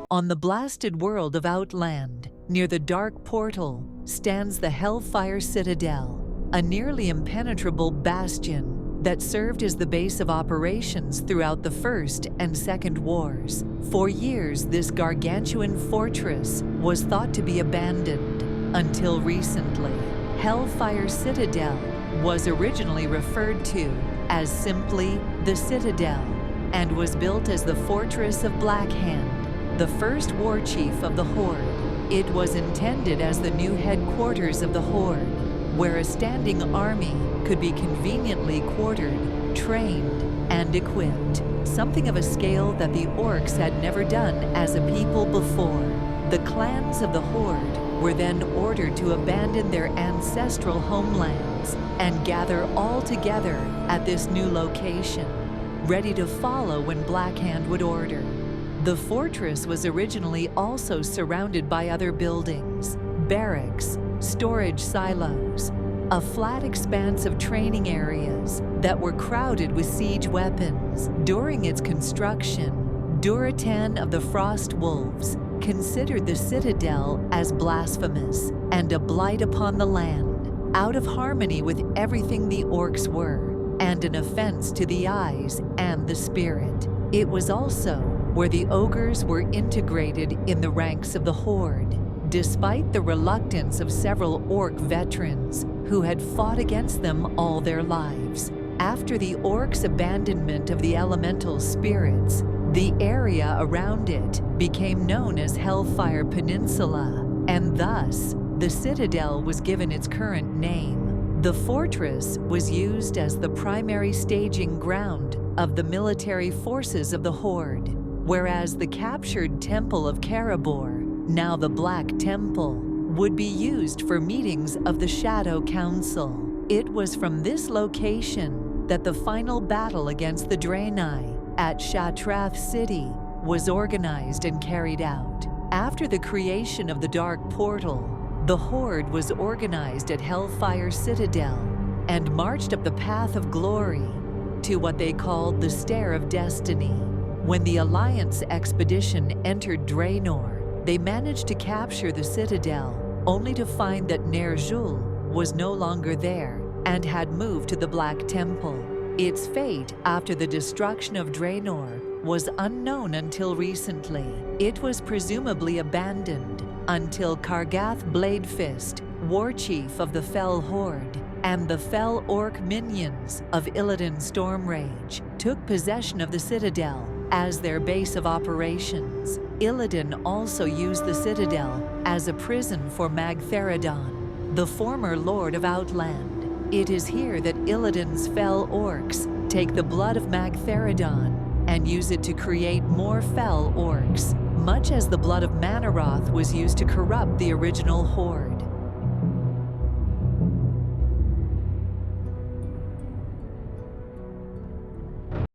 On the blasted world of Outland, near the dark portal, stands the Hellfire Citadel, a nearly impenetrable bastion that served as the base of operations throughout the First and Second Wars. For years, this gargantuan fortress was thought to be abandoned, until recently. Hellfire Citadel was originally referred to as simply the Citadel, and was built as the Fortress of Blackhand, the first war chief of the Horde. It was intended as the new headquarters of the Horde, where a standing army could be conveniently quartered, trained, and equipped, something of a scale that the Orcs had never done as a people before. The clans of the Horde were then ordered to abandon their ancestral homelands and gather all together at this new location, ready to follow when Blackhand would order. The fortress was originally also surrounded by other buildings, barracks, storage silos, a flat expanse of training areas that were crowded with siege weapons. During its construction, Duratan of the Frost Wolves considered the citadel as blasphemous and a blight upon the land, out of harmony with everything the Orcs were, and an offense to the eyes and the spirit. It was also where the ogres were integrated in the ranks of the Horde, despite the reluctance of several Orc veterans who had fought against them all their lives. After the Orcs' abandonment of the elemental spirits, the area around it became known as Hellfire Peninsula, and thus the citadel was given its current name. The fortress was used as the primary staging ground of the military forces of the Horde, whereas the captured Temple of Karabor, now the Black Temple, would be used for meetings of the Shadow Council. It was from this location that the final battle against the Draenor at Shatrath City was organized and carried out. After the creation of the Dark Portal, the Horde was organized at Hellfire Citadel and marched up the path of glory to what they called the Stair of Destiny. When the Alliance expedition entered Draenor, they managed to capture the Citadel, only to find that Ner'zhul was no longer there and had moved to the Black Temple. Its fate after the destruction of Draenor was unknown until recently. It was presumably abandoned until Kargath Bladefist, war chief of the Fel Horde, and the Fel Orc minions of Illidan Stormrage took possession of the Citadel as their base of operations. Illidan also used the Citadel as a prison for Magtheridon, the former Lord of Outland. It is here that Illidan's Fel Orcs take the blood of Magtheridon and use it to create more Fel Orcs, much as the blood of Manaroth was used to corrupt the original Horde.